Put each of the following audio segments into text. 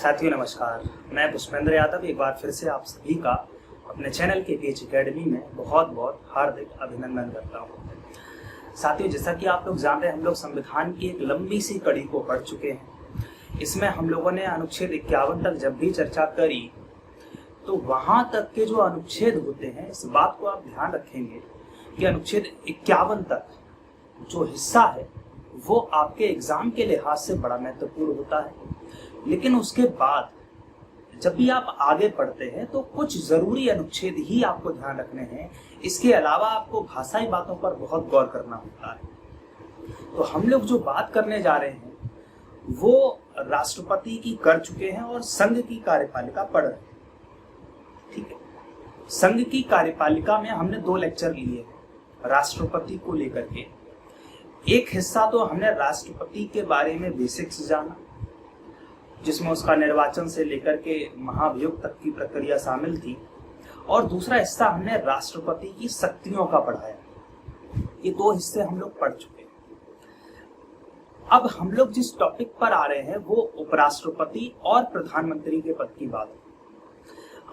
साथियों नमस्कार, मैं पुष्पेंद्र यादव एक बार फिर से आप सभी का अपने चैनल के पेज एकेडमी में बहुत बहुत हार्दिक अभिनंदन करता हूं। साथियों, जैसा कि आप लोग जान रहे हैं, हम लोग संविधान की एक लंबी सी कड़ी को पढ़ चुके हैं। इसमें हम लोगों ने अनुच्छेद 51 तक जब भी चर्चा करी तो वहां तक के जो अनुच्छेद होते हैं, इस बात को आप ध्यान रखेंगे कि अनुच्छेद 51 तक जो हिस्सा है वो आपके एग्जाम के लिहाज से बड़ा महत्वपूर्ण होता है। लेकिन उसके बाद जब भी आप आगे पढ़ते हैं तो कुछ जरूरी अनुच्छेद ही आपको ध्यान रखने हैं। इसके अलावा आपको भाषाई बातों पर बहुत गौर करना होता है। तो हम लोग जो बात करने जा रहे हैं वो राष्ट्रपति की कर चुके हैं और संघ की कार्यपालिका पढ़ रहे हैं। ठीक है, संघ की कार्यपालिका में हमने 2 लेक्चर लिए हैं राष्ट्रपति को लेकर के। एक हिस्सा तो हमने राष्ट्रपति के बारे में बेसिक्स जाना, जिसमें उसका निर्वाचन से लेकर के महाभियोग तक की प्रक्रिया शामिल थी, और दूसरा हिस्सा हमने राष्ट्रपति की शक्तियों का पढ़ाया। ये 2 हिस्से हम लोग पढ़ चुके हैं। अब हम लोग जिस टॉपिक पर आ रहे हैं वो उपराष्ट्रपति और प्रधानमंत्री के पद की बात है।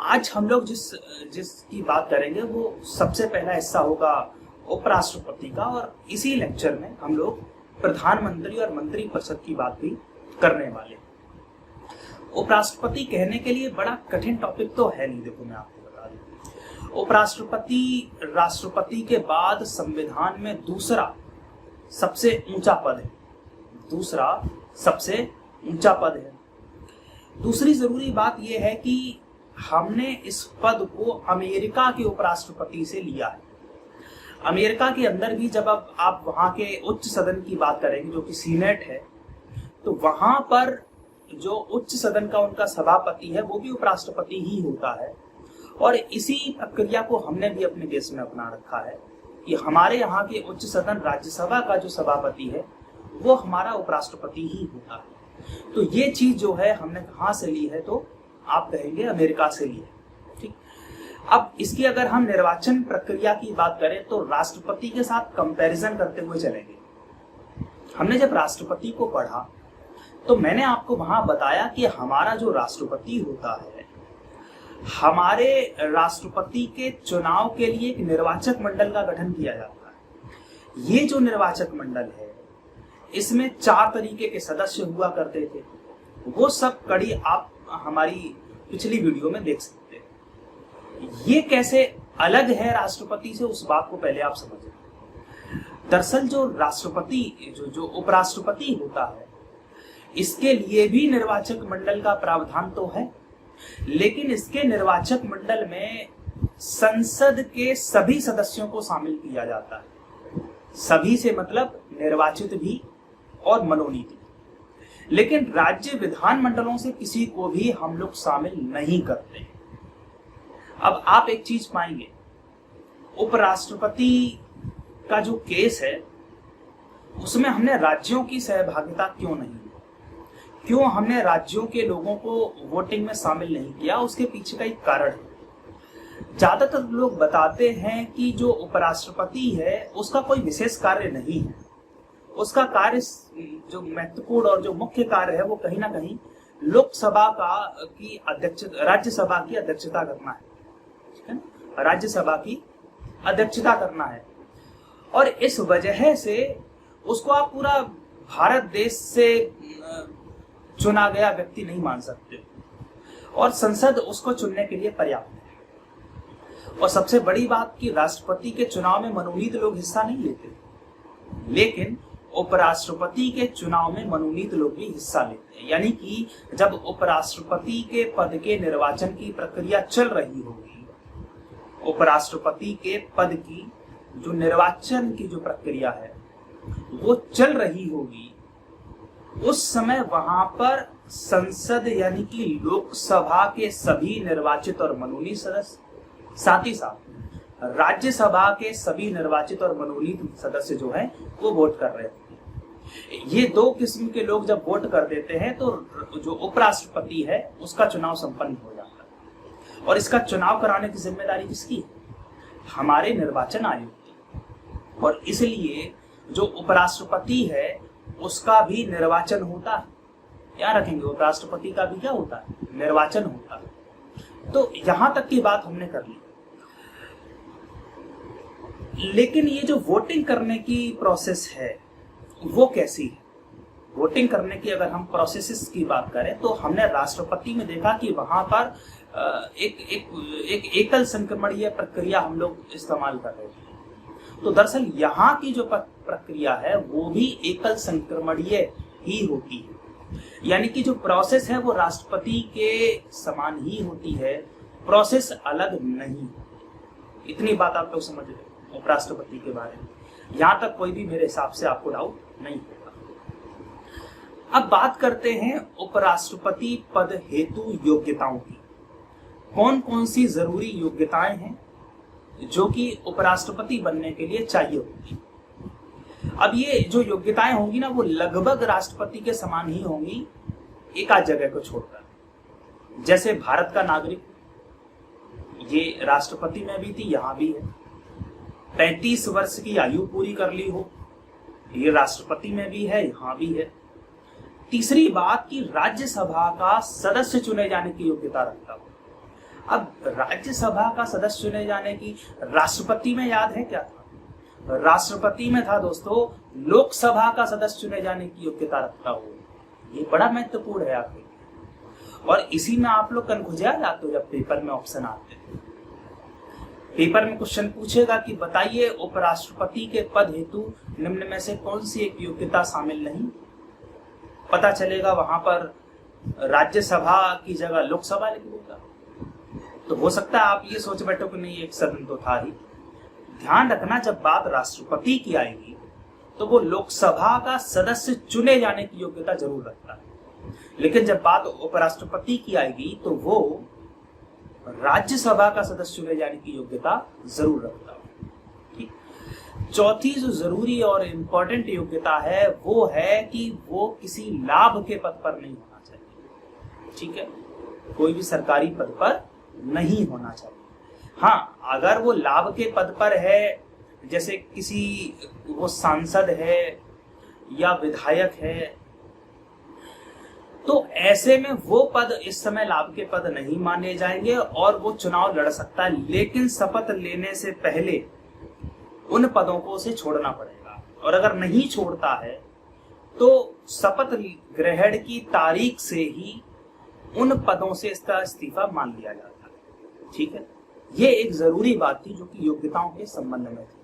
आज हम लोग जिसकी बात करेंगे वो सबसे पहला हिस्सा होगा उपराष्ट्रपति का, और इसी लेक्चर में हम लोग प्रधानमंत्री और मंत्रिपरिषद की बात भी करने वाले हैं। उपराष्ट्रपति कहने के लिए बड़ा कठिन टॉपिक तो है नहीं। देखो, मैं आपको बता दूं, उपराष्ट्रपति राष्ट्रपति के बाद संविधान में दूसरा सबसे ऊंचा पद है। दूसरा सबसे ऊंचा पद है। दूसरी जरूरी बात यह है कि हमने इस पद को अमेरिका के उपराष्ट्रपति से लिया है। अमेरिका के अंदर भी जब अब आप वहां के उच्च सदन की बात करेंगे, जो कि सीनेट है, तो वहां पर जो उच्च सदन का उनका सभापति है वो भी उपराष्ट्रपति ही होता है। और इसी प्रक्रिया को हमने भी अपने देश में अपना रखा है कि हमारे यहाँ के उच्च सदन राज्यसभा का जो सभापति है वो हमारा उपराष्ट्रपति ही होता है। तो ये चीज जो है हमने कहाँ से ली है, तो आप कहेंगे अमेरिका से ली है। ठीक, अब इसकी अगर हम निर्वाचन प्रक्रिया की बात करें तो राष्ट्रपति के साथ कंपैरिजन करते हुए चलेंगे। हमने जब राष्ट्रपति को पढ़ा तो मैंने आपको वहां बताया कि हमारा जो राष्ट्रपति होता है, हमारे राष्ट्रपति के चुनाव के लिए एक निर्वाचक मंडल का गठन किया जाता है। ये जो निर्वाचक मंडल है इसमें 4 तरीके के सदस्य हुआ करते थे। वो सब कड़ी आप हमारी पिछली वीडियो में देख सकते हैं। ये कैसे अलग है राष्ट्रपति से, उस बात को पहले आप समझें। दरअसल जो राष्ट्रपति जो उपराष्ट्रपति होता है, इसके लिए भी निर्वाचक मंडल का प्रावधान तो है, लेकिन इसके निर्वाचक मंडल में संसद के सभी सदस्यों को शामिल किया जाता है। सभी से मतलब निर्वाचित भी और मनोनीत भी। लेकिन राज्य विधानमंडलों से किसी को भी हम लोग शामिल नहीं करते। अब आप एक चीज पाएंगे, उपराष्ट्रपति का जो केस है उसमें हमने राज्यों की सहभागिता क्यों नहीं, क्यों हमने राज्यों के लोगों को वोटिंग में शामिल नहीं किया, उसके पीछे का एक कारण है। ज्यादातर लोग बताते हैं कि जो उपराष्ट्रपति है उसका कोई विशेष कार्य नहीं है। उसका कार्य जो महत्वपूर्ण और जो मुख्य कार्य है वो कहीं ना कहीं लोकसभा की अध्यक्षता, राज्यसभा की अध्यक्षता करना है। ठीक है ना, राज्यसभा की अध्यक्षता करना है। और इस वजह से उसको आप पूरा भारत देश से चुना गया व्यक्ति नहीं मान सकते, और संसद उसको चुनने के लिए पर्याप्त है। और सबसे बड़ी बात कि राष्ट्रपति के चुनाव में मनोनीत लोग हिस्सा नहीं लेते, लेकिन उपराष्ट्रपति के चुनाव में मनोनीत लोग भी हिस्सा लेते हैं। यानी कि जब उपराष्ट्रपति के पद के निर्वाचन की प्रक्रिया चल रही होगी, उपराष्ट्रपति के पद की जो निर्वाचन की जो प्रक्रिया है वो चल रही होगी, उस समय वहां पर संसद यानी कि लोकसभा के सभी निर्वाचित और मनोनीत सदस्य, साथ ही साथ राज्यसभा के सभी निर्वाचित और मनोनीत सदस्य जो हैं वो वोट कर रहे हैं। ये 2 किस्म के लोग जब वोट कर देते हैं तो जो उपराष्ट्रपति है उसका चुनाव संपन्न हो जाता है। और इसका चुनाव कराने की जिम्मेदारी किसकी है? हमारे निर्वाचन आयोग की। और इसलिए जो उपराष्ट्रपति है उसका भी निर्वाचन होता है। याद रखेंगे उपराष्ट्रपति का भी क्या होता है, निर्वाचन होता है। तो यहां तक की बात हमने कर ली। लेकिन ये जो वोटिंग करने की प्रोसेस है वो कैसी है? वोटिंग करने की अगर हम प्रोसेसेस की बात करें तो हमने राष्ट्रपति में देखा कि वहां पर एक एकल संक्रमणीय प्रक्रिया हम लोग इस्तेमाल कर रहे थे। तो दरअसल यहाँ की जो प्रक्रिया है वो भी एकल संक्रमणीय ही होती है, यानी कि जो प्रोसेस है वो राष्ट्रपति के समान ही होती है, प्रोसेस अलग नहीं। इतनी बात आप लोग समझ रहे उपराष्ट्रपति के बारे में, यहाँ तक कोई भी मेरे हिसाब से आपको डाउट नहीं होगा। अब बात करते हैं उपराष्ट्रपति पद हेतु योग्यताओं की। कौन कौन सी जरूरी योग्यताएं हैं जो कि उपराष्ट्रपति बनने के लिए चाहिए होगी। अब ये जो योग्यताएं होंगी ना वो लगभग राष्ट्रपति के समान ही होंगी, एक आध जगह को छोड़कर। जैसे भारत का नागरिक, ये राष्ट्रपति में भी थी, यहां भी है। 35 वर्ष की आयु पूरी कर ली हो, ये राष्ट्रपति में भी है, यहां भी है। तीसरी बात कि राज्यसभा का सदस्य चुने जाने की योग्यता रखता हो। अब राज्यसभा का सदस्य चुने जाने की, राष्ट्रपति में याद है क्या था? राष्ट्रपति में था दोस्तों लोकसभा का सदस्य चुने जाने की योग्यता रखता हो। ये बड़ा महत्वपूर्ण है आपके लिए, और इसी में आप लोग कन्फ्यूज आ जाते हो जब पेपर में ऑप्शन आते हैं। पेपर में क्वेश्चन पूछेगा कि बताइए उपराष्ट्रपति के पद हेतु निम्न में से कौन सी एक योग्यता शामिल नहीं। पता चलेगा वहां पर राज्यसभा की जगह लोकसभा लिख देगा। तो हो सकता है आप ये सोच बैठो कि नहीं एक सदन तो था ही। ध्यान रखना जब बात राष्ट्रपति की आएगी तो वो लोकसभा का सदस्य चुने जाने की योग्यता जरूर रखता है, लेकिन जब बात उपराष्ट्रपति की आएगी तो वो राज्यसभा का सदस्य चुने जाने की योग्यता जरूर रखता है। ठीक। चौथी जो जरूरी और इंपॉर्टेंट योग्यता है वो है कि वो किसी लाभ के पद पर नहीं होना चाहिए। ठीक है, कोई भी सरकारी पद पर नहीं होना चाहिए। हाँ, अगर वो लाभ के पद पर है, जैसे किसी वो सांसद है या विधायक है, तो ऐसे में वो पद इस समय लाभ के पद नहीं माने जाएंगे और वो चुनाव लड़ सकता है, लेकिन शपथ लेने से पहले उन पदों को उसे छोड़ना पड़ेगा। और अगर नहीं छोड़ता है तो शपथ ग्रहण की तारीख से ही उन पदों से इसका इस्तीफा मान लिया जाता है। ठीक है, ये एक जरूरी बात थी जो कि योग्यताओं के संबंध में थी।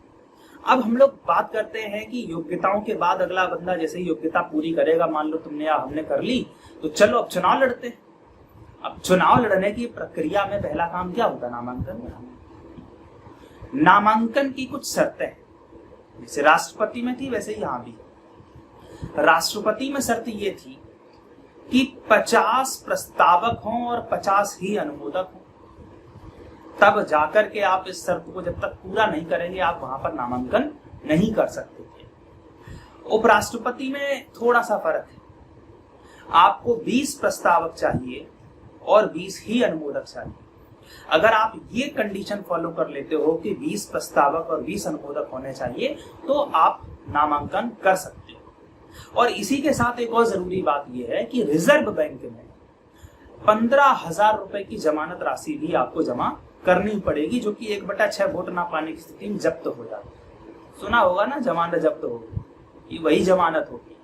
अब हम लोग बात करते हैं कि योग्यताओं के बाद अगला बंदा जैसे ही योग्यता पूरी करेगा, मान लो तुमने या हमने कर ली, तो चलो अब चुनाव लड़ते हैं। अब चुनाव लड़ने की प्रक्रिया में पहला काम क्या होता है? नामांकन। नामांकन की कुछ शर्तें हैं, जैसे राष्ट्रपति में थी वैसे ही यहां भी। राष्ट्रपति में शर्त ये थी कि 50 प्रस्तावक हों और 50 ही अनुमोदक हों, तब जाकर के आप इस शर्त को जब तक पूरा नहीं करेंगे आप वहां पर नामांकन नहीं कर सकते थे। उपराष्ट्रपति में थोड़ा सा फर्क है, आपको 20 प्रस्तावक चाहिए और 20 ही अनुमोदक चाहिए। अगर आप ये कंडीशन फॉलो कर लेते हो कि 20 प्रस्तावक और 20 अनुमोदक होने चाहिए तो आप नामांकन कर सकते हो। और इसी के साथ एक और जरूरी बात यह है कि रिजर्व बैंक में 15,000 रुपए की जमानत राशि भी आपको जमा करनी पड़ेगी, जो कि 1/6 वोट ना पाने की स्थिति में जब्त हो जाती है। सुना होगा ना, जमानत जब्त होगी, ये वही जमानत होगी।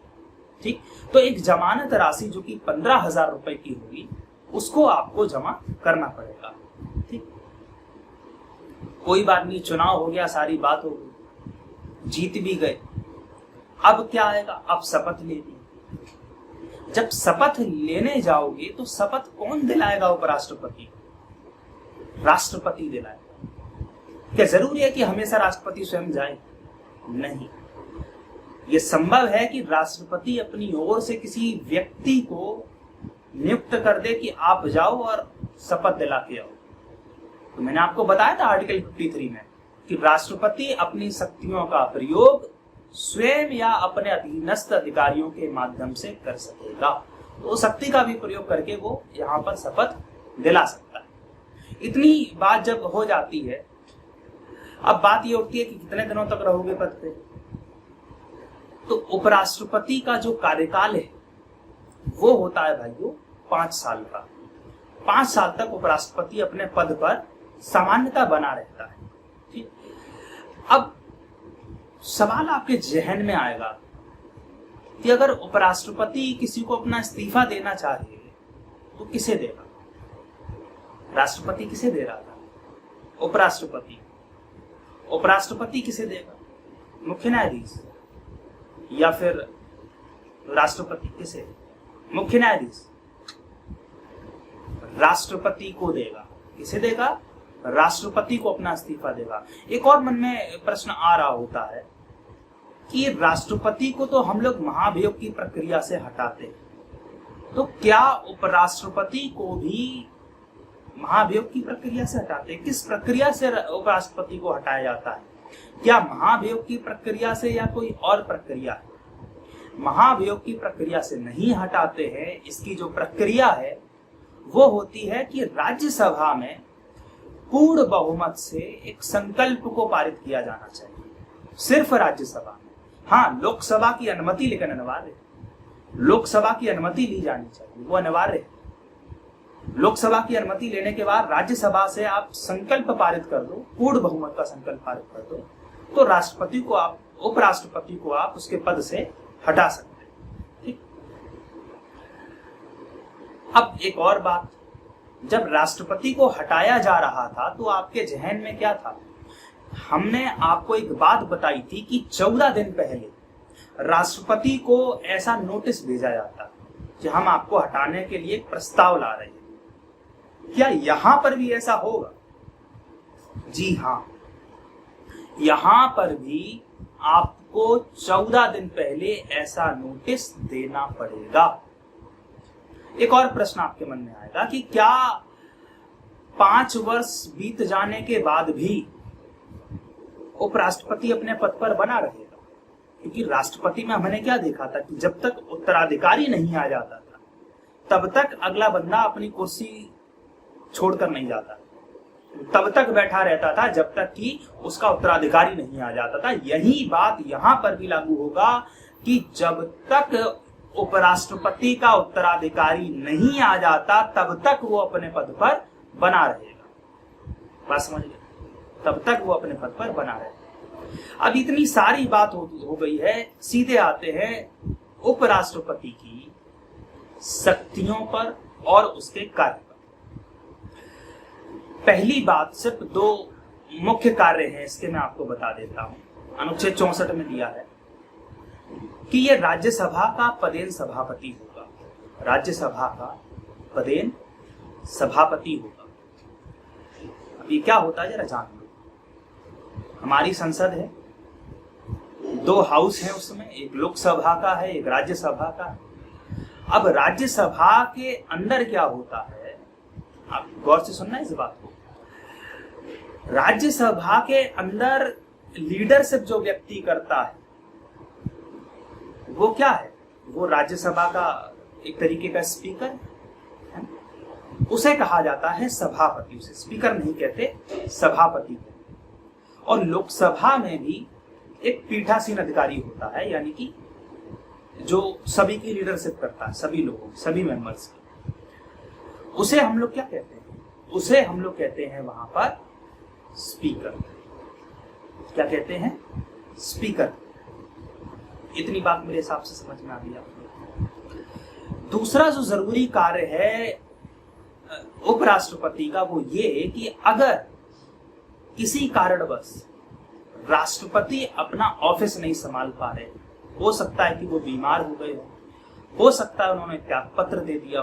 ठीक, तो एक जमानत राशि जो कि 15,000 रुपए की होगी उसको आपको जमा करना पड़ेगा। ठीक, कोई बात नहीं, चुनाव हो गया, सारी बात हो गई, जीत भी गए। अब क्या आएगा? अब शपथ लेनी। जब शपथ लेने जाओगे तो शपथ कौन दिलाएगा? उपराष्ट्रपति, राष्ट्रपति दिलाएगा। क्या जरूरी है कि हमेशा राष्ट्रपति स्वयं जाए? नहीं, यह संभव है कि राष्ट्रपति अपनी ओर से किसी व्यक्ति को नियुक्त कर दे कि आप जाओ और शपथ दिला के आओ। तो मैंने आपको बताया था आर्टिकल 53 में कि राष्ट्रपति अपनी शक्तियों का प्रयोग स्वयं या अपने अधीनस्थ अधिकारियों के माध्यम से कर सकेगा। तो शक्ति का भी प्रयोग करके वो यहाँ पर शपथ दिला सकता है। इतनी बात जब हो जाती है, अब बात ये उठती है कि कितने दिनों तक रहोगे पद पे। तो उपराष्ट्रपति का जो कार्यकाल है वो होता है भाइयों 5 साल का। 5 साल तक उपराष्ट्रपति अपने पद पर सामान्यतः बना रहता है। ठीक, अब सवाल आपके जहन में आएगा कि अगर उपराष्ट्रपति किसी को अपना इस्तीफा देना चाहे तो किसे देगा? राष्ट्रपति किसे दे रहा था? उपराष्ट्रपति। उपराष्ट्रपति किसे देगा? मुख्य न्यायाधीश या फिर राष्ट्रपति? किसे? मुख्य न्यायाधीश राष्ट्रपति को देगा। किसे देगा? राष्ट्रपति को अपना इस्तीफा देगा। एक और मन में प्रश्न आ रहा होता है कि राष्ट्रपति को तो हम लोग महाभियोग की प्रक्रिया से हटाते हैं, तो क्या उपराष्ट्रपति को भी महाभियोग की प्रक्रिया से हटाते हैं? किस प्रक्रिया से उपराष्ट्रपति को हटाया जाता है? क्या महाभियोग की प्रक्रिया से या कोई और प्रक्रिया है? महाभियोग की प्रक्रिया से नहीं हटाते हैं। इसकी जो प्रक्रिया है वो होती है कि राज्यसभा में पूर्ण बहुमत से एक संकल्प को पारित किया जाना चाहिए, सिर्फ राज्यसभा में। हाँ, लोकसभा की अनुमति लेकिन अनिवार्य है। लोकसभा की अनुमति ली जानी चाहिए, वो अनिवार्य है। लोकसभा की अनुमति लेने के बाद राज्यसभा से आप संकल्प पारित कर दो, पूर्ण बहुमत का संकल्प पारित कर दो, तो राष्ट्रपति को आप, उपराष्ट्रपति को आप उसके पद से हटा सकते हैं। ठीक। अब एक और बात, जब राष्ट्रपति को हटाया जा रहा था तो आपके जहन में क्या था? हमने आपको एक बात बताई थी कि 14 दिन पहले राष्ट्रपति को ऐसा नोटिस भेजा जाता कि हम आपको हटाने के लिए एक प्रस्ताव ला रहे हैं। क्या यहां पर भी ऐसा होगा? जी हां, यहां पर भी आपको 14 दिन पहले ऐसा नोटिस देना पड़ेगा। एक और प्रश्न आपके मन में आएगा कि क्या 5 वर्ष बीत जाने के बाद भी उपराष्ट्रपति अपने पद पर बना रहेगा? क्योंकि राष्ट्रपति में हमने क्या देखा था कि जब तक उत्तराधिकारी नहीं आ जाता था तब तक अगला बंदा अपनी कुर्सी छोड़कर नहीं जाता, तब तक बैठा रहता था जब तक कि उसका उत्तराधिकारी नहीं आ जाता था। यही बात यहां पर भी लागू होगा कि जब तक उपराष्ट्रपति का उत्तराधिकारी नहीं आ जाता तब तक वो अपने पद पर बना रहेगा। बात समझ गए? तब तक वो अपने पद पर बना रहेगा। अब इतनी सारी बात हो गई है, सीधे आते हैं उपराष्ट्रपति की शक्तियों पर और उसके कार्य पर। पहली बात, सिर्फ 2 मुख्य कार्य हैं, इसके मैं आपको बता देता हूं। अनुच्छेद 64 में दिया है कि ये राज्यसभा का पदेन सभापति होगा। राज्यसभा का पदेन सभापति होगा। अब ये क्या होता है जरा जान लो। हमारी संसद है, 2 हाउस हैं उसमें, एक लोकसभा का है, एक राज्यसभा का है। अब राज्यसभा के अंदर क्या होता है, आप गौर से सुनना इस बात को। राज्यसभा के अंदर लीडरशिप जो व्यक्ति करता है वो क्या है? वो राज्यसभा का एक तरीके का स्पीकर है। उसे कहा जाता है सभापति। उसे स्पीकर नहीं कहते, सभापति कहते। और लोकसभा में भी एक पीठासीन अधिकारी होता है, यानी कि जो सभी की लीडरशिप करता है, सभी लोगों, सभी मेंबर्स की। उसे हम लोग क्या कहते हैं? उसे हम लोग कहते हैं वहां पर स्पीकर। क्या कहते हैं? स्पीकर। इतनी बात मेरे हिसाब से समझ में आ गई आपको। दूसरा जो जरूरी कार्य है उपराष्ट्रपति का वो ये कि अगर किसी कारणवश राष्ट्रपति अपना ऑफिस नहीं संभाल पा रहे, हो सकता है कि वो बीमार हो गए हो सकता है उन्होंने त्याग पत्र दे दिया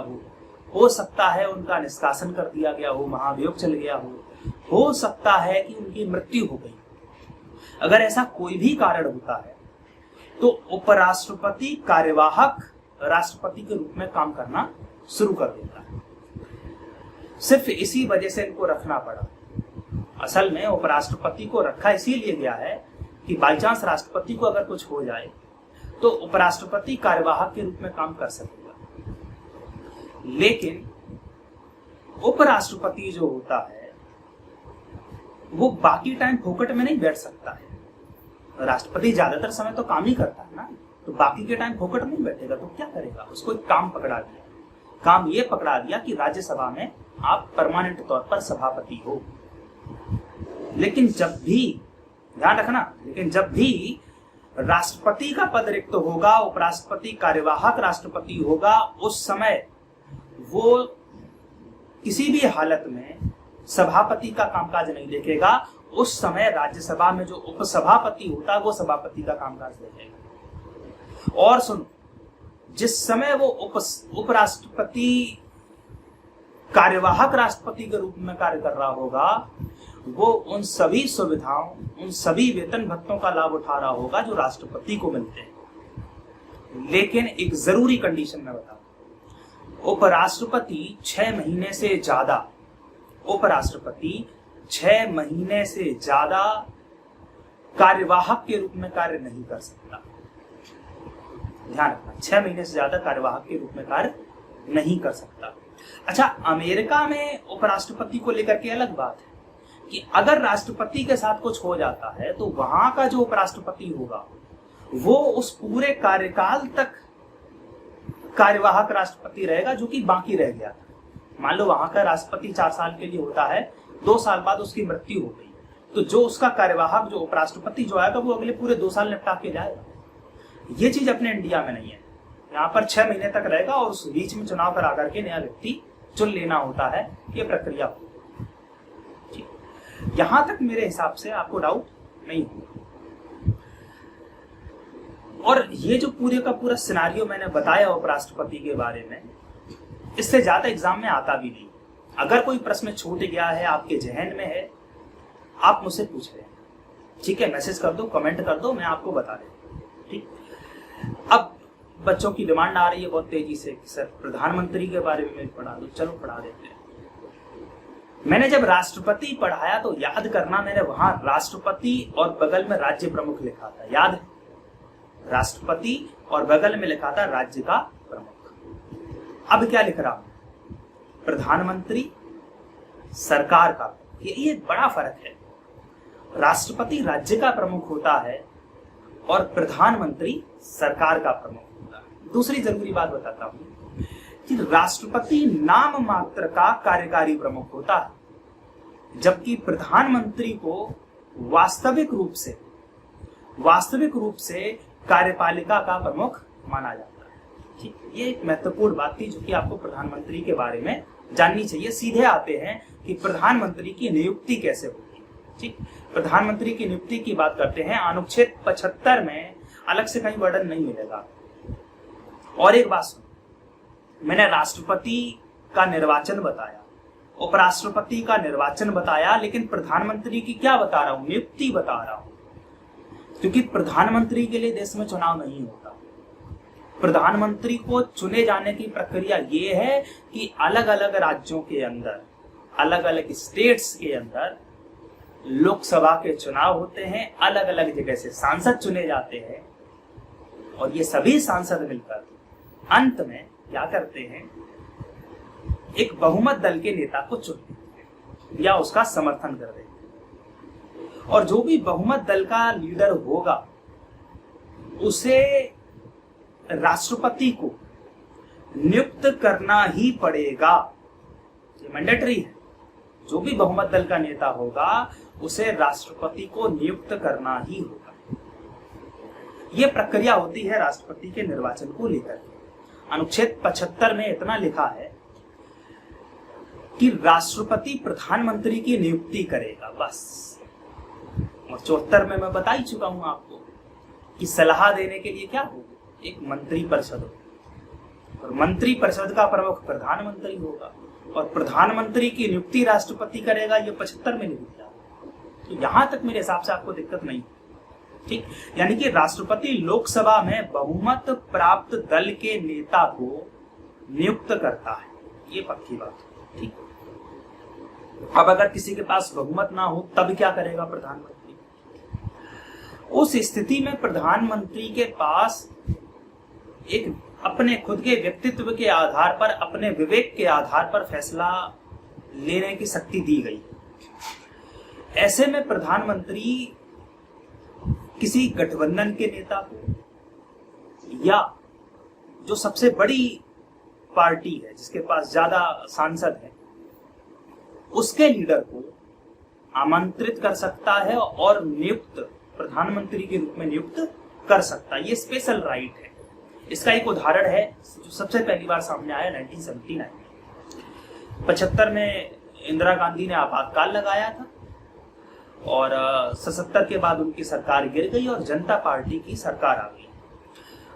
हो सकता है उनका निष्कासन कर दिया गया हो, महाभियोग चल गया हो सकता है कि उनकी मृत्यु हो गई। अगर ऐसा कोई भी कारण होता है तो उपराष्ट्रपति कार्यवाहक राष्ट्रपति के रूप में काम करना शुरू कर देता है। सिर्फ इसी वजह से इनको रखना पड़ा। असल में उपराष्ट्रपति को रखा इसीलिए गया है कि बाई चांस राष्ट्रपति को अगर कुछ हो जाए तो उपराष्ट्रपति कार्यवाहक के रूप में काम कर सकेगा। लेकिन उपराष्ट्रपति जो होता है वो बाकी टाइम फोकट में नहीं बैठ सकता है। राष्ट्रपति ज्यादातर समय तो काम ही करता है ना, तो बाकी के टाइम फोकट नहीं बैठेगा तो क्या करेगा? उसको एक काम पकड़ा दिया, काम ये पकड़ा दिया कि राज्यसभा में आप परमानेंट तौर पर सभापति हो। लेकिन जब भी, ध्यान रखना, लेकिन जब भी राष्ट्रपति का पद रिक्त होगा, उपराष्ट्रपति कार्यवाहक राष्ट्रपति होगा, उस समय वो किसी भी हालत में सभापति का कामकाज नहीं देखेगा। उस समय राज्यसभा में जो उपसभापति होता है वो सभापति का कामकाज देखेगा। और सुनो, जिस समय वो उपराष्ट्रपति कार्यवाहक राष्ट्रपति के रूप में कार्य कर रहा होगा, वो उन सभी सुविधाओं, उन सभी वेतन भत्तों का लाभ उठा रहा होगा जो राष्ट्रपति को मिलते हैं। लेकिन एक जरूरी कंडीशन में बताऊं, उपराष्ट्रपति 6 महीने से ज्यादा, उपराष्ट्रपति 6 महीने से ज्यादा कार्यवाहक के रूप में कार्य नहीं कर सकता। ध्यान रखना, 6 महीने से ज्यादा कार्यवाहक के रूप में कार्य नहीं कर सकता। अच्छा, अमेरिका में उपराष्ट्रपति को लेकर के अलग बात है कि अगर राष्ट्रपति के साथ कुछ हो जाता है तो वहां का जो उपराष्ट्रपति होगा वो उस पूरे कार्यकाल तक कार्यवाहक राष्ट्रपति रहेगा जो कि बाकी रह गया था। मान लो वहां का राष्ट्रपति 4 साल के लिए होता है, 2 साल बाद उसकी मृत्यु हो गई, तो जो उसका कार्यवाहक, जो उपराष्ट्रपति जो आएगा वो अगले पूरे 2 साल निपटा के जाएगा। ये चीज अपने इंडिया में नहीं है। यहाँ पर 6 महीने तक रहेगा और उस बीच में चुनाव करा करके नया व्यक्ति चुन लेना होता है। ये प्रक्रिया होती है। यहां तक मेरे हिसाब से आपको डाउट नहीं होगा। और ये जो पूरे का पूरा सिनारियो मैंने बताया उपराष्ट्रपति के बारे में, इससे ज्यादा एग्जाम में आता भी नहीं। अगर कोई प्रश्न छूट गया है, आपके जहन में है, आप मुझसे पूछ रहे हैं, ठीक है, मैसेज कर दो, कमेंट कर दो, मैं आपको बता देता हूं। ठीक, अब बच्चों की डिमांड आ रही है बहुत तेजी से, सर प्रधानमंत्री के बारे में पढ़ा दो। चलो पढ़ा देते हैं। मैंने जब राष्ट्रपति पढ़ाया तो याद करना, मैंने वहां राष्ट्रपति और बगल में राज्य प्रमुख लिखा था, याद है? राष्ट्रपति और बगल में लिखा था राज्य का प्रमुख। अब क्या लिख रहा हूं? प्रधानमंत्री, सरकार का। ये एक बड़ा फर्क है। राष्ट्रपति राज्य का प्रमुख होता है और प्रधानमंत्री सरकार का प्रमुख होता है। दूसरी जरूरी बात बताता हूं कि राष्ट्रपति नाम मात्र का कार्यकारी प्रमुख होता है, जबकि प्रधानमंत्री को वास्तविक रूप से कार्यपालिका का प्रमुख माना जाता है। ठीक, ये एक महत्वपूर्ण बात थी जो कि आपको प्रधानमंत्री के बारे में जाननी चाहिए। सीधे आते हैं कि प्रधानमंत्री की नियुक्ति कैसे होती है। ठीक, प्रधानमंत्री की नियुक्ति की बात करते हैं। अनुच्छेद 75 में अलग से कहीं वर्णन नहीं मिलेगा। और एक बात सुनो, मैंने राष्ट्रपति का निर्वाचन बताया, उपराष्ट्रपति का निर्वाचन बताया, लेकिन प्रधानमंत्री की क्या बता रहा हूं? नियुक्ति बता रहा हूं। क्योंकि प्रधानमंत्री के लिए देश में चुनाव नहीं होता। प्रधानमंत्री को चुने जाने की प्रक्रिया ये है कि अलग अलग राज्यों के अंदर, अलग अलग स्टेट्स के अंदर लोकसभा के चुनाव होते हैं, अलग अलग जगह से सांसद चुने जाते हैं, और ये सभी सांसद मिलकर अंत में क्या करते हैं? एक बहुमत दल के नेता को चुन लेते हैं या उसका समर्थन कर देते हैं। और जो भी बहुमत दल का लीडर होगा उसे राष्ट्रपति को नियुक्त करना ही पड़ेगा। ये मैंडेटरी है। जो भी बहुमत दल का नेता होगा उसे राष्ट्रपति को नियुक्त करना ही होगा। यह प्रक्रिया होती है राष्ट्रपति के निर्वाचन को लेकर। अनुच्छेद 75 में इतना लिखा है कि राष्ट्रपति प्रधानमंत्री की नियुक्ति करेगा, बस। और 74 में मैं बता ही चुका हूं आपको कि सलाह देने के लिए क्या होगा? एक मंत्री परिषद होगी, और मंत्री परिषद का प्रमुख प्रधानमंत्री होगा, और प्रधानमंत्री की नियुक्ति राष्ट्रपति करेगा। ये 75 में लिख दिया। तो यहां तक मेरे हिसाब से आपको दिक्कत नहीं। ठीक, यानी कि राष्ट्रपति लोकसभा में बहुमत प्राप्त दल के नेता को नियुक्त करता है, ये पक्की बात है। ठीक, अब अगर किसी के पास बहुमत ना हो तब क्या करेगा प्रधानमंत्री? उस स्थिति में प्रधानमंत्री के पास एक अपने खुद के व्यक्तित्व के आधार पर, अपने विवेक के आधार पर फैसला लेने की शक्ति दी गई। ऐसे में प्रधानमंत्री किसी गठबंधन के नेता को, या जो सबसे बड़ी पार्टी है जिसके पास ज्यादा सांसद है उसके लीडर को आमंत्रित कर सकता है और नियुक्त प्रधानमंत्री के रूप में नियुक्त कर सकता है। ये स्पेशल राइट है। इसका एक उदाहरण है जो सबसे पहली बार सामने आया 1979 में। 75 में इंदिरा गांधी ने आपातकाल लगाया था और 77 के बाद उनकी सरकार गिर गई और जनता पार्टी की सरकार आ गई।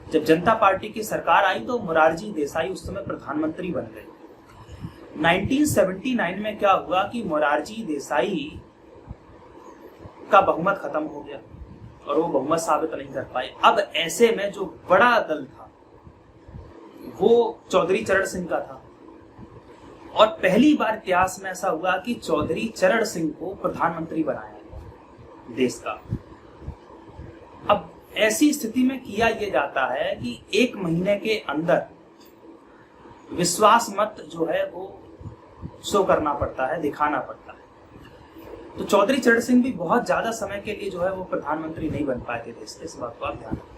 जब जनता पार्टी की सरकार आई तो मोरारजी देसाई उस समय प्रधानमंत्री बन गए। 1979 में क्या हुआ कि मोरारजी देसाई का बहुमत खत्म हो गया और वो बहुमत साबित नहीं कर पाए। अब ऐसे में जो बड़ा दल था वो चौधरी चरण सिंह का था और पहली बार इतिहास में ऐसा हुआ कि चौधरी चरण सिंह को प्रधानमंत्री बनाया गया देश का। अब ऐसी स्थिति में किया यह जाता है कि 1 महीने के अंदर विश्वास मत जो है वो शो करना पड़ता है, दिखाना पड़ता है। तो चौधरी चरण सिंह भी बहुत ज्यादा समय के लिए जो है वो प्रधानमंत्री नहीं बन पाए थे देश के। इस बात को आप ध्यान रखें।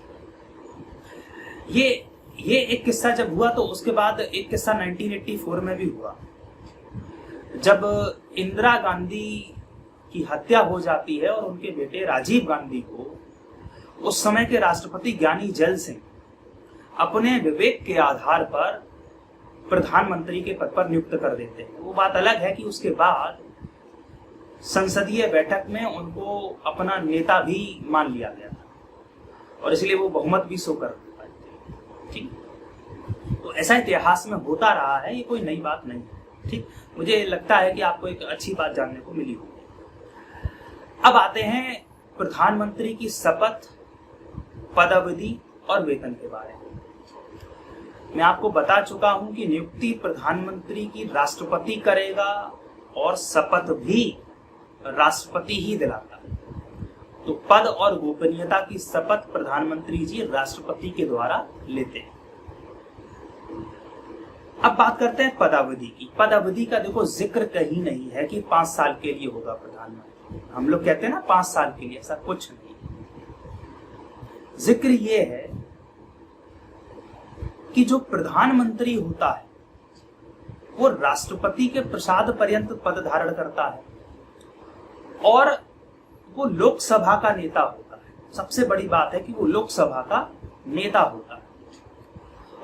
ये एक किस्सा जब हुआ तो उसके बाद एक किस्सा 1984 में भी हुआ जब इंदिरा गांधी की हत्या हो जाती है और उनके बेटे राजीव गांधी को उस समय के राष्ट्रपति ज्ञानी जैल सिंह अपने विवेक के आधार पर प्रधानमंत्री के पद पर नियुक्त कर देते हैं। वो बात अलग है कि उसके बाद संसदीय बैठक में उनको अपना नेता भी मान लिया गया था और इसलिए वो बहुमत भी शो कर पाए थे। ठीक, तो ऐसा इतिहास में होता रहा है, ये कोई नई बात नहीं है। ठीक, मुझे लगता है कि आपको एक अच्छी बात जानने को मिली होगी। अब आते हैं प्रधानमंत्री की शपथ, पदावधि और वेतन के बारे में। मैं आपको बता चुका हूं कि नियुक्ति प्रधानमंत्री की राष्ट्रपति करेगा और शपथ भी राष्ट्रपति ही दिलाता है। तो पद और गोपनीयता की शपथ प्रधानमंत्री जी राष्ट्रपति के द्वारा लेते हैं। अब बात करते हैं पदावधि की। पदावधि का देखो जिक्र कहीं नहीं है कि 5 साल के लिए होगा प्रधानमंत्री। हम लोग कहते हैं ना 5 साल के लिए, ऐसा कुछ नहीं। जिक्र ये है कि जो प्रधानमंत्री होता है वो राष्ट्रपति के प्रसाद पर्यंत पद धारण करता है और वो लोकसभा का नेता होता है। सबसे बड़ी बात है कि वो लोकसभा का नेता होता है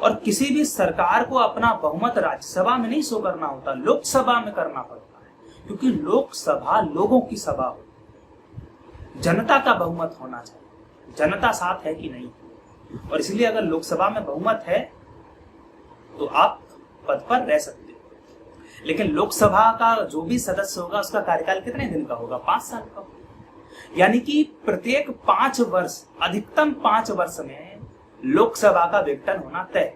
और किसी भी सरकार को अपना बहुमत राज्यसभा में नहीं शो करना होता, लोकसभा में करना पड़ता है, क्योंकि लोकसभा लोगों की सभा होती है। जनता का बहुमत होना चाहिए, जनता साथ है कि नहीं, और इसलिए अगर लोकसभा में बहुमत है तो आप पद पर रह सकते हो। लेकिन लोकसभा का जो भी सदस्य होगा उसका कार्यकाल कितने दिन का होगा? 5 साल का। यानी कि प्रत्येक 5 वर्ष, अधिकतम 5 वर्ष में लोकसभा का विघटन होना तय।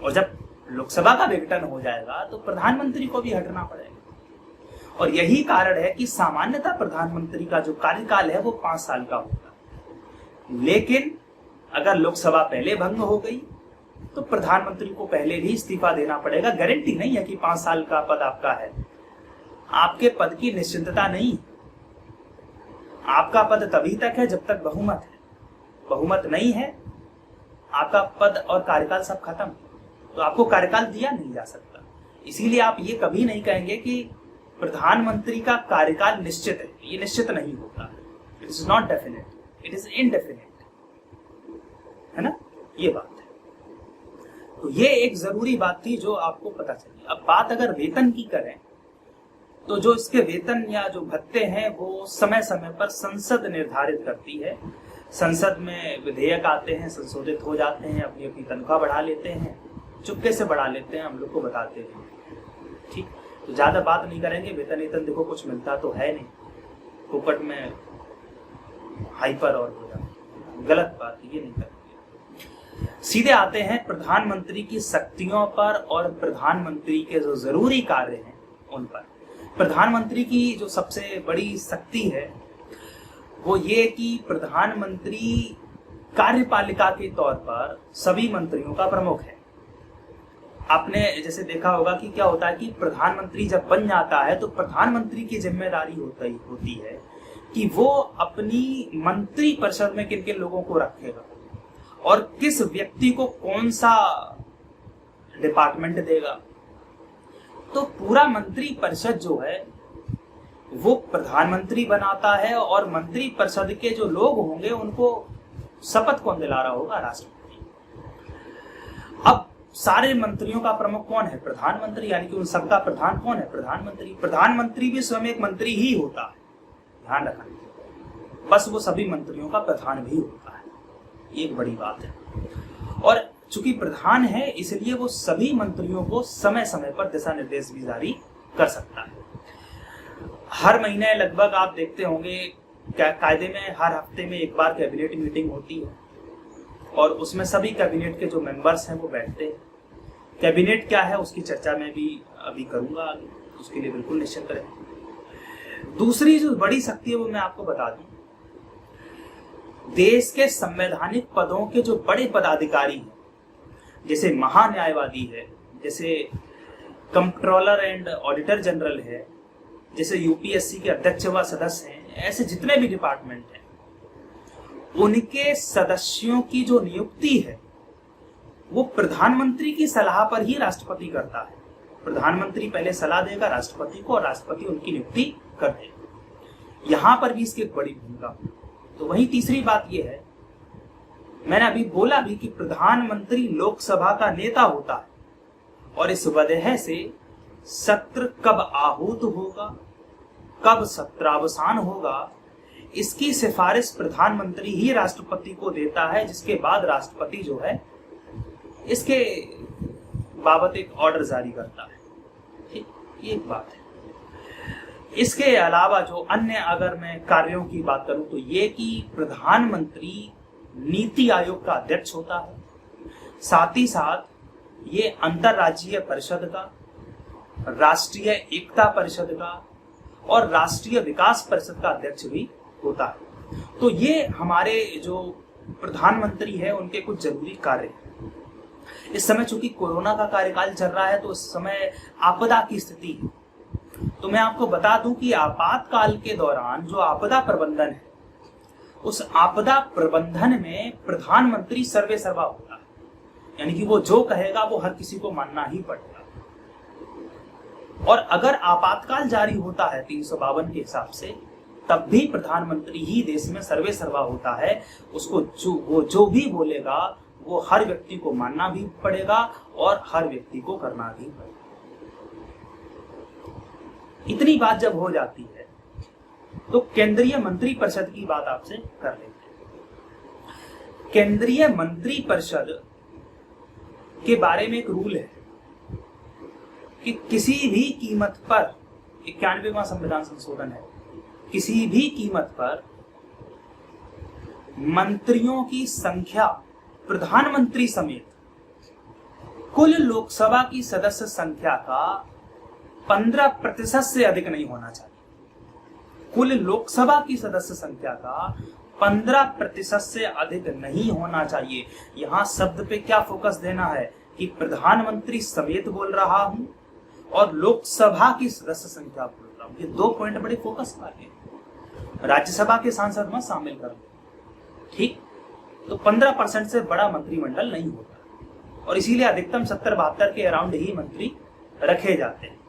और जब लोकसभा का विघटन हो जाएगा तो प्रधानमंत्री को भी हटना पड़ेगा। और यही कारण है कि सामान्यतः प्रधानमंत्री का जो कार्यकाल है वो 5 साल का होगा। लेकिन अगर लोकसभा पहले भंग हो गई तो प्रधानमंत्री को पहले भी इस्तीफा देना पड़ेगा। गारंटी नहीं है कि 5 साल का पद आपका है, आपके पद की निश्चितता नहीं। आपका पद तभी तक है जब तक बहुमत है, बहुमत नहीं है आपका पद और कार्यकाल सब खत्म, तो आपको कार्यकाल दिया नहीं जा सकता। इसीलिए आप ये कभी नहीं कहेंगे कि प्रधानमंत्री का कार्यकाल निश्चित है। ये निश्चित नहीं होता, it is not definite, it is indefinite, है ना, ये बात है। तो ये एक जरूरी बात थी जो आपको पता चली। अब बात अगर वेतन की करें तो जो इसके वेतन या जो भत्ते हैं वो समय समय पर संसद निर्धारित करती है। संसद में विधेयक आते हैं, संशोधित हो जाते हैं, अपनी अपनी तनख्वाह बढ़ा लेते हैं, चुपके से बढ़ा लेते हैं, हम लोग को बताते हैं। ठीक, तो ज्यादा बात नहीं करेंगे। वेतन देखो कुछ मिलता तो है नहीं, पोपट में हाइपर और हो जाता, गलत बात ये नहीं करेंगे। सीधे आते हैं प्रधानमंत्री की शक्तियों पर और प्रधानमंत्री के जो जरूरी कार्य हैं उन पर। प्रधानमंत्री की जो सबसे बड़ी शक्ति है वो ये कि प्रधानमंत्री कार्यपालिका के तौर पर सभी मंत्रियों का प्रमुख है। आपने जैसे देखा होगा कि क्या होता है कि प्रधानमंत्री जब बन जाता है तो प्रधानमंत्री की जिम्मेदारी होती है कि वो अपनी मंत्री परिषद में किन किन लोगों को रखेगा और किस व्यक्ति को कौन सा डिपार्टमेंट देगा। तो पूरा मंत्री परिषद जो है वो प्रधानमंत्री बनाता है और मंत्री परिषद के जो लोग होंगे उनको शपथ कौन दिला रहा होगा? राष्ट्रपति। अब सारे मंत्रियों का प्रमुख कौन है? प्रधानमंत्री, यानी कि उन सबका प्रधान कौन है? प्रधानमंत्री। प्रधानमंत्री भी स्वयं एक मंत्री ही होता है, ध्यान रखना, बस वो सभी मंत्रियों का प्रधान भी होता है, ये एक बड़ी बात है। और चूंकि प्रधान है इसलिए वो सभी मंत्रियों को समय समय पर दिशा निर्देश भी जारी कर सकता है। हर महीने लगभग आप देखते होंगे कायदे में हर हफ्ते में एक बार कैबिनेट मीटिंग होती है और उसमें सभी कैबिनेट के जो मेंबर्स हैं वो बैठते हैं। कैबिनेट क्या है उसकी चर्चा मैं भी अभी करूंगा आगे, उसके लिए बिल्कुल निश्चित करें। दूसरी जो बड़ी शक्ति है वो मैं आपको बता दूं, देश के संवैधानिक पदों के जो बड़े पदाधिकारी हैं, जैसे महान्यायवादी है, जैसे कंट्रोलर एंड ऑडिटर जनरल है, जैसे यूपीएससी के अध्यक्ष व सदस्य हैं, ऐसे जितने भी डिपार्टमेंट हैं उनके सदस्यों की जो नियुक्ति है वो प्रधानमंत्री की सलाह पर ही राष्ट्रपति करता है। प्रधानमंत्री पहले सलाह देगा राष्ट्रपति को और राष्ट्रपति उनकी नियुक्ति कर देगा। यहां पर भी इसकी एक बड़ी भूमिका। तो वही तीसरी बात यह है, मैंने अभी बोला भी कि प्रधानमंत्री लोकसभा का नेता होता है और इस वजह से सत्र कब आहूत होगा, कब सत्रावसान होगा, इसकी सिफारिश प्रधानमंत्री ही राष्ट्रपति को देता है, जिसके बाद राष्ट्रपति जो है इसके बाबत एक ऑर्डर जारी करता है। ठीक, ये एक बात है। इसके अलावा जो अन्य अगर मैं कार्यों की बात करूं तो ये कि प्रधानमंत्री नीति आयोग का अध्यक्ष होता है, साथ ही साथ ये अंतरराज्यीय परिषद का, राष्ट्रीय एकता परिषद का और राष्ट्रीय विकास परिषद का अध्यक्ष भी होता है। तो ये हमारे जो प्रधानमंत्री है उनके कुछ जरूरी कार्य हैं। इस समय चूंकि कोरोना का कार्यकाल चल रहा है तो इस समय आपदा की स्थिति है, तो मैं आपको बता दूं कि आपातकाल के दौरान जो आपदा प्रबंधन है उस आपदा प्रबंधन में प्रधानमंत्री सर्वे सर्वा होता है, यानी कि वो जो कहेगा वो हर किसी को मानना ही पड़ेगा। और अगर आपातकाल जारी होता है 352 के हिसाब से, तब भी प्रधानमंत्री ही देश में सर्वे सर्वा होता है। उसको वो जो भी बोलेगा वो हर व्यक्ति को मानना भी पड़ेगा और हर व्यक्ति को करना भी पड़ेगा। इतनी बात जब हो जाती है तो केंद्रीय मंत्री परिषद की बात आपसे कर लेते हैं। केंद्रीय मंत्री परिषद के बारे में एक रूल है कि किसी भी कीमत पर, 91वां संविधान संशोधन है, किसी भी कीमत पर मंत्रियों की संख्या प्रधानमंत्री समेत कुल लोकसभा की सदस्य संख्या का 15% से अधिक नहीं होना चाहिए। कुल लोकसभा की सदस्य संख्या का 15% से अधिक नहीं होना चाहिए। यहां शब्द पे क्या फोकस देना है कि प्रधानमंत्री समेत बोल रहा हूं और लोकसभा की सदस्य संख्या बोल रहा हूं। ये दो पॉइंट बड़े फोकस वाले हैं। राज्यसभा के सांसद में शामिल कर लो, ठीक, तो 15% से बड़ा मंत्रिमंडल नहीं होता और इसीलिए अधिकतम 70-72 के अराउंड ही मंत्री रखे जाते हैं।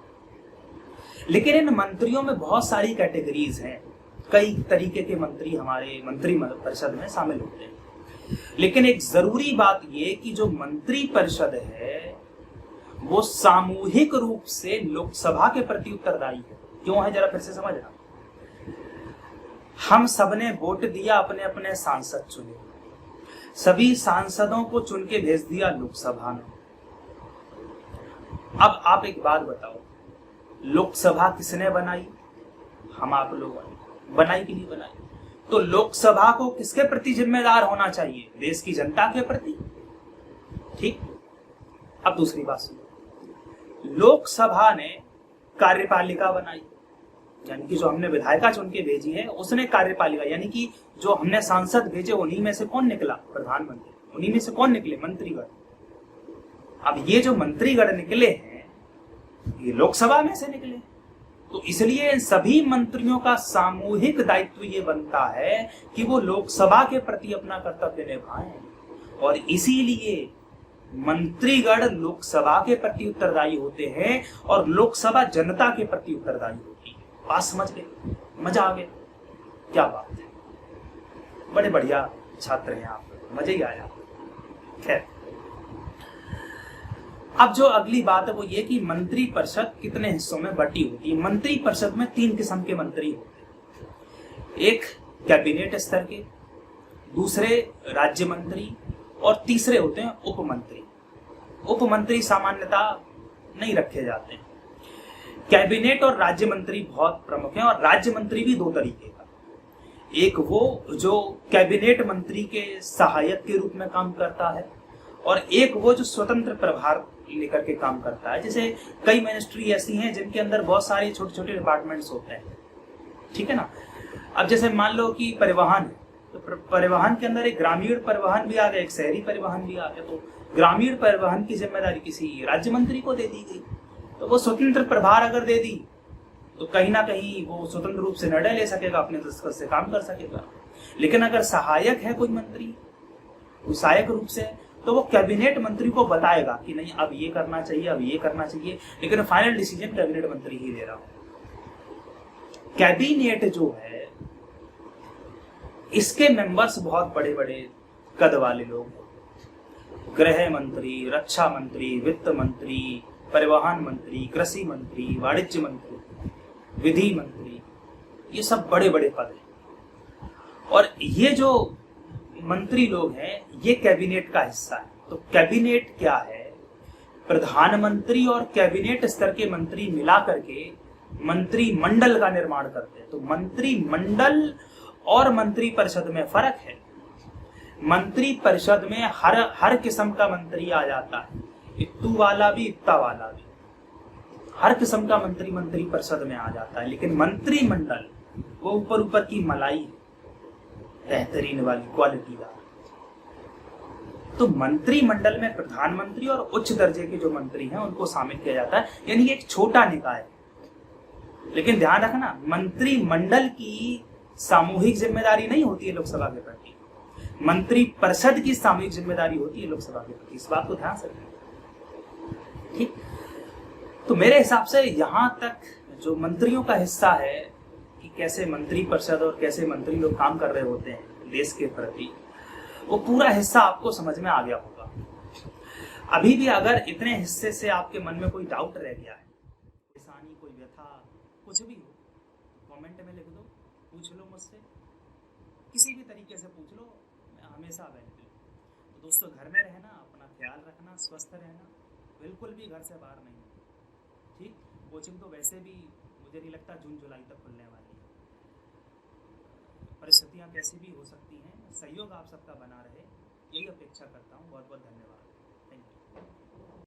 लेकिन इन मंत्रियों में बहुत सारी कैटेगरीज हैं, कई तरीके के मंत्री हमारे मंत्री परिषद में शामिल होते हैं। लेकिन एक जरूरी बात यह कि जो मंत्री परिषद है वो सामूहिक रूप से लोकसभा के प्रति उत्तरदायी है। क्यों है, जरा फिर से समझना। हम सबने वोट दिया, अपने अपने सांसद चुने, सभी सांसदों को चुन के भेज दिया लोकसभा में। अब आप एक बात बताओ, लोकसभा किसने बनाई? हम आप लोगों ने बनाई कि नहीं बनाई? तो लोकसभा को किसके प्रति जिम्मेदार होना चाहिए? देश की जनता के प्रति, ठीक। अब दूसरी बात सुनो, लोकसभा ने कार्यपालिका बनाई, यानी कि जो हमने विधायिका चुन के भेजी है उसने कार्यपालिका, यानी कि जो हमने सांसद भेजे उन्हीं में से कौन निकला? प्रधानमंत्री। उन्हीं में से कौन निकले? मंत्रीगण। अब ये जो मंत्रीगण निकले हैं ये लोकसभा में से निकले, तो इसलिए इन सभी मंत्रियों का सामूहिक दायित्व ये बनता है कि वो लोकसभा के प्रति अपना कर्तव्य निभाएं और इसीलिए मंत्रीगण लोकसभा के प्रति उत्तरदायी होते हैं और लोकसभा जनता के प्रति उत्तरदायी होती है। बात समझ गए? मजा आ गया? क्या बात है, बड़े बढ़िया छात्र हैं आप, मजा ही आया। खैर, अब जो अगली बात है वो ये कि मंत्री परिषद कितने हिस्सों में बटी होती है। मंत्री परिषद में 3 किस्म के मंत्री होते हैं। एक कैबिनेट स्तर के, दूसरे राज्य मंत्री और तीसरे होते हैं उपमंत्री। उपमंत्री सामान्यतः नहीं रखे जाते हैं। कैबिनेट और राज्य मंत्री बहुत प्रमुख हैं और राज्य मंत्री भी 2 तरीके का। एक वो जो कैबिनेट मंत्री के सहायक के रूप में काम करता है और एक वो जो स्वतंत्र प्रभार लेकर के काम करता है। जैसे कई मिनिस्ट्री ऐसी हैं जिनके अंदर बहुत सारे छोटे छोटे डिपार्टमेंट्स होते हैं, ठीक है ना। अब जैसे मान लो कि परिवहन, तो परिवहन के अंदर एक ग्रामीण परिवहन भी आ गया, एक शहरी परिवहन भी आ गया। तो ग्रामीण परिवहन की जिम्मेदारी किसी राज्य मंत्री को दे दी गई, तो वो स्वतंत्र प्रभार अगर दे दी तो कहीं ना कहीं वो स्वतंत्र रूप से निर्णय ले सकेगा, अपने दस्तखत से काम कर सकेगा। लेकिन अगर सहायक है कोई मंत्री, कोई सहायक रूप से, तो वो कैबिनेट मंत्री को बताएगा कि नहीं अब ये करना चाहिए, अब ये करना चाहिए, लेकिन फाइनल डिसीजन कैबिनेट मंत्री ही ले रहा हो। कैबिनेट जो है इसके मेंबर्स बहुत बड़े बड़े कद वाले लोग, गृह मंत्री, रक्षा मंत्री, वित्त मंत्री, परिवहन मंत्री, कृषि मंत्री, वाणिज्य मंत्री, विधि मंत्री, ये सब बड़े बड़े पद हैं। और ये जो मंत्री लोग हैं ये कैबिनेट का हिस्सा है। तो कैबिनेट क्या है? प्रधानमंत्री और कैबिनेट स्तर के मंत्री मिला करके मंत्रिमंडल का निर्माण करते हैं। तो मंत्रिमंडल और मंत्री परिषद में फर्क है। मंत्री परिषद में हर किस्म का मंत्री आ जाता है, इत्तू वाला भी, इत्ता वाला भी, हर किस्म का मंत्री परिषद में आ जाता है। लेकिन मंत्रिमंडल वो ऊपर ऊपर की मलाई, बेहतरीन वाली, क्वालिटीदार। तो मंत्रिमंडल में प्रधानमंत्री और उच्च दर्जे के जो मंत्री हैं उनको शामिल किया जाता है, यानी एक छोटा निकाय है। लेकिन ध्यान रखना, मंत्रिमंडल की सामूहिक जिम्मेदारी नहीं होती है लोकसभा के प्रति, मंत्री परिषद की सामूहिक जिम्मेदारी होती है लोकसभा के प्रति। इस बात को ध्यान से रखें, ठीक। तो मेरे हिसाब से यहां तक जो मंत्रियों का हिस्सा है कि कैसे मंत्री परिषद और कैसे मंत्री लोग काम कर रहे होते हैं देश के प्रति, वो पूरा हिस्सा आपको समझ में आ गया होगा। अभी भी अगर इतने हिस्से से आपके मन में कोई डाउट रह गया है, परेशानी, कोई व्यथा, कुछ भी हो, कमेंट में लिख दो, पूछ लो मुझसे, किसी भी तरीके से पूछ लो, मैं हमेशा अवेलेबल हूँ। तो दोस्तों, घर में रहना, अपना ख्याल रखना, स्वस्थ रहना, बिल्कुल भी घर से बाहर नहीं, ठीक। कोचिंग तो वैसे भी मुझे नहीं लगता जून जुलाई तक खुलने वाली है। परिस्थितियाँ कैसी भी हो सकती हैं, सहयोग आप सबका बना रहे, यही अपेक्षा करता हूँ। बहुत बहुत धन्यवाद।